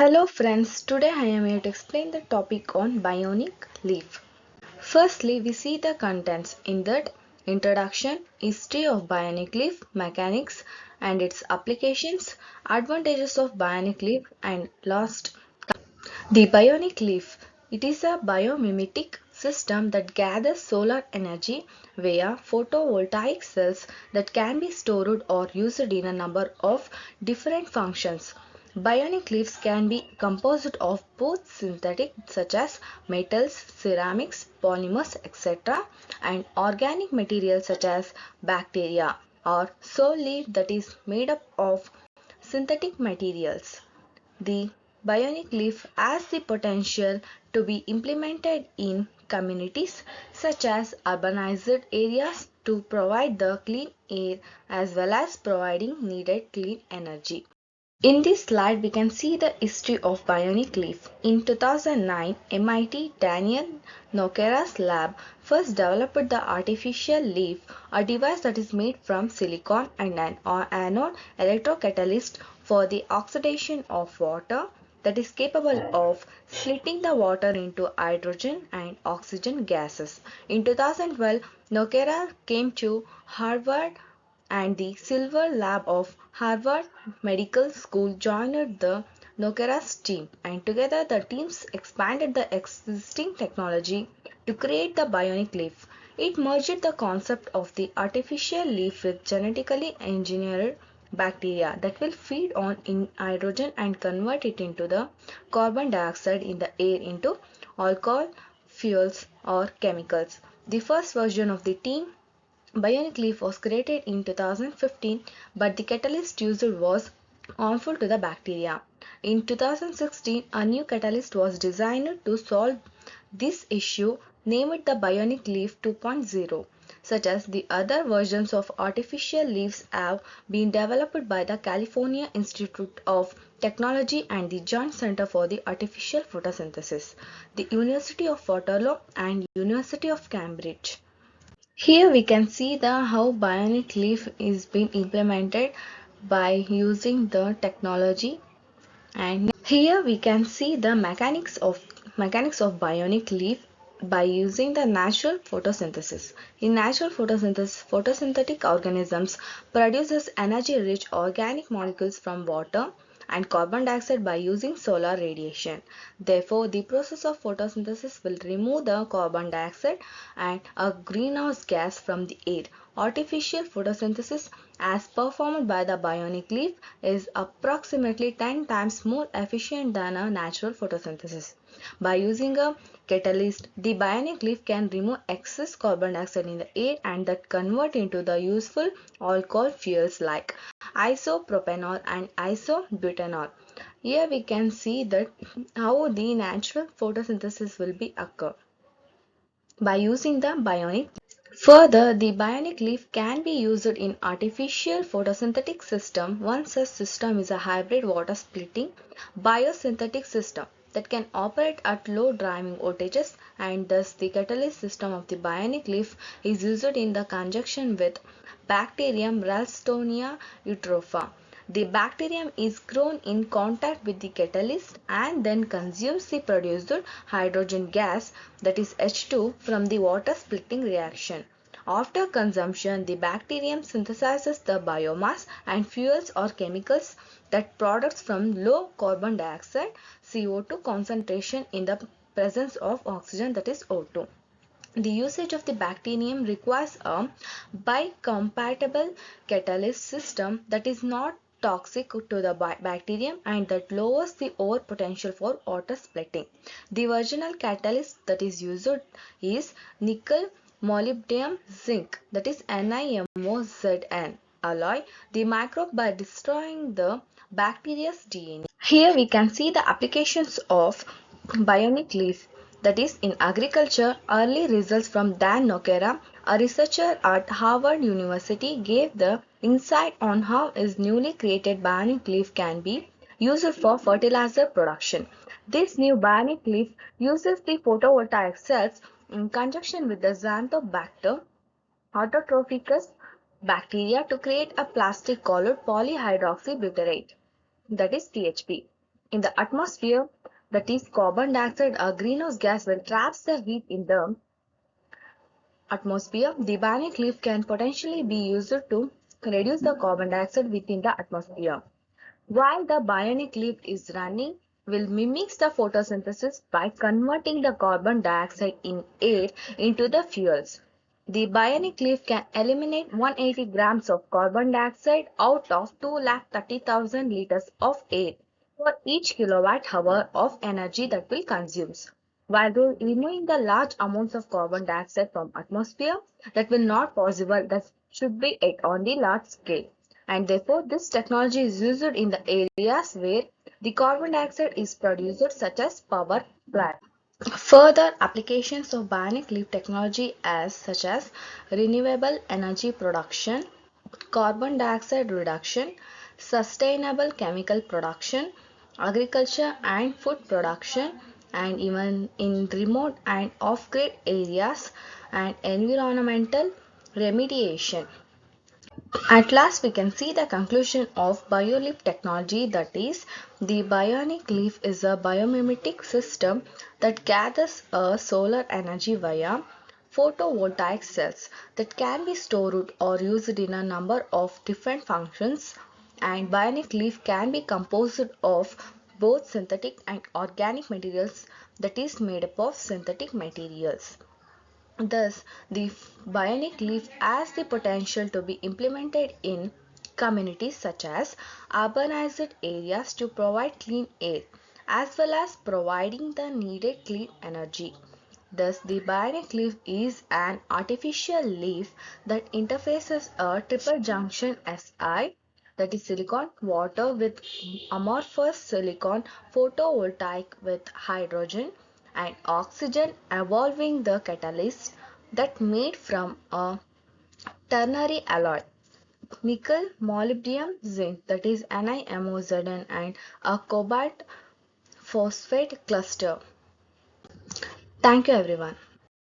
Hello friends, today I am here to explain the topic on bionic leaf. Firstly, we see the contents in that introduction, history of bionic leaf, mechanics and its applications, advantages of bionic leaf and last. The bionic leaf. It is a biomimetic system that gathers solar energy via photovoltaic cells that can be stored or used in a number of different functions. Bionic leaves can be composed of both synthetic such as metals, ceramics, polymers, etc. and organic materials such as bacteria or soil leaf that is made up of synthetic materials. The bionic leaf has the potential to be implemented in communities such as urbanized areas to provide the clean air as well as providing needed clean energy. In this slide, we can see the history of bionic leaf. In 2009, MIT Daniel Nogueira's lab first developed the artificial leaf, a device that is made from silicon and an anode electrocatalyst for the oxidation of water that is capable of splitting the water into hydrogen and oxygen gases. In 2012, Nogueira came to Harvard and the Silver Lab of Harvard Medical School joined the Nogueira's team, and together the teams expanded the existing technology to create the bionic leaf. It merged the concept of the artificial leaf with genetically engineered bacteria that will feed on in hydrogen and convert it into the carbon dioxide in the air into alcohol, fuels or chemicals. The first version of the team Bionic leaf was created in 2015, but the catalyst used was harmful to the bacteria. In 2016, a new catalyst was designed to solve this issue, named the Bionic Leaf 2.0. Such as the other versions of artificial leaves have been developed by the California Institute of Technology and the Joint Center for the Artificial Photosynthesis, the University of Waterloo and University of Cambridge. Here we can see the how bionic leaf is being implemented by using the technology, and here we can see the mechanics of bionic leaf by using the natural photosynthesis. In natural photosynthesis, photosynthetic organisms produces energy rich organic molecules from water and carbon dioxide by using solar radiation. Therefore, the process of photosynthesis will remove the carbon dioxide and a greenhouse gas from the air. Artificial photosynthesis as performed by the bionic leaf is approximately 10 times more efficient than a natural photosynthesis. By using a catalyst, the bionic leaf can remove excess carbon dioxide in the air and that convert into the useful alcohol fuels like isopropanol and isobutanol. Here we can see that how the natural photosynthesis will be occur by using the bionic. Further, the bionic leaf can be used in artificial photosynthetic system. One such system is a hybrid water splitting biosynthetic system that can operate at low driving voltages, and thus the catalyst system of the bionic leaf is used in the conjunction with Bacterium Ralstonia eutropha. The bacterium is grown in contact with the catalyst and then consumes the produced hydrogen gas, that is H2, from the water splitting reaction. After consumption, the bacterium synthesizes the biomass and fuels or chemicals that products from low carbon dioxide CO2 concentration in the presence of oxygen, that is O2. The usage of the bacterium requires a biocompatible catalyst system that is not toxic to the bacterium and that lowers the over potential for water splitting. The original catalyst that is used is nickel molybdenum zinc, that is NiMoZn alloy the microbe by destroying the bacteria's DNA. Here we can see the applications of bionic leaf, that is in agriculture. Early results from Dan Nogueira, a researcher at Harvard University, gave the insight on how his newly created bionic leaf can be used for fertilizer production. This new bionic leaf uses the photovoltaic cells in conjunction with the Xanthobacter autotrophicus bacteria to create a plastic called polyhydroxybutyrate, that is THP. In the atmosphere, that is carbon dioxide, a greenhouse gas, when traps the heat in the atmosphere, the bionic leaf can potentially be used to reduce the carbon dioxide within the atmosphere. While the bionic leaf is running, will mimics the photosynthesis by converting the carbon dioxide in air into the fuels. The bionic leaf can eliminate 180 grams of carbon dioxide out of 230,000 liters of air for each kilowatt hour of energy that will consumes. While removing the large amounts of carbon dioxide from atmosphere, that will not possible, that should be it on the large scale, and therefore this technology is used in the areas where the carbon dioxide is produced, such as power plants. Further applications of bionic leaf technology as such as renewable energy production, carbon dioxide reduction, sustainable chemical production, agriculture and food production, and even in remote and off-grid areas, and environmental remediation. At last, we can see the conclusion of BioLeaf technology, that is, the bionic leaf is a biomimetic system that gathers a solar energy via photovoltaic cells that can be stored or used in a number of different functions, and bionic leaf can be composed of both synthetic and organic materials, that is made up of synthetic materials. Thus, the bionic leaf has the potential to be implemented in communities such as urbanized areas to provide clean air as well as providing the needed clean energy. Thus, the bionic leaf is an artificial leaf that interfaces a triple junction Si, that is silicon water with amorphous silicon photovoltaic with hydrogen and oxygen, evolving the catalyst that made from a ternary alloy nickel, molybdenum, zinc, that is NiMoZn, and a cobalt phosphate cluster. Thank you everyone.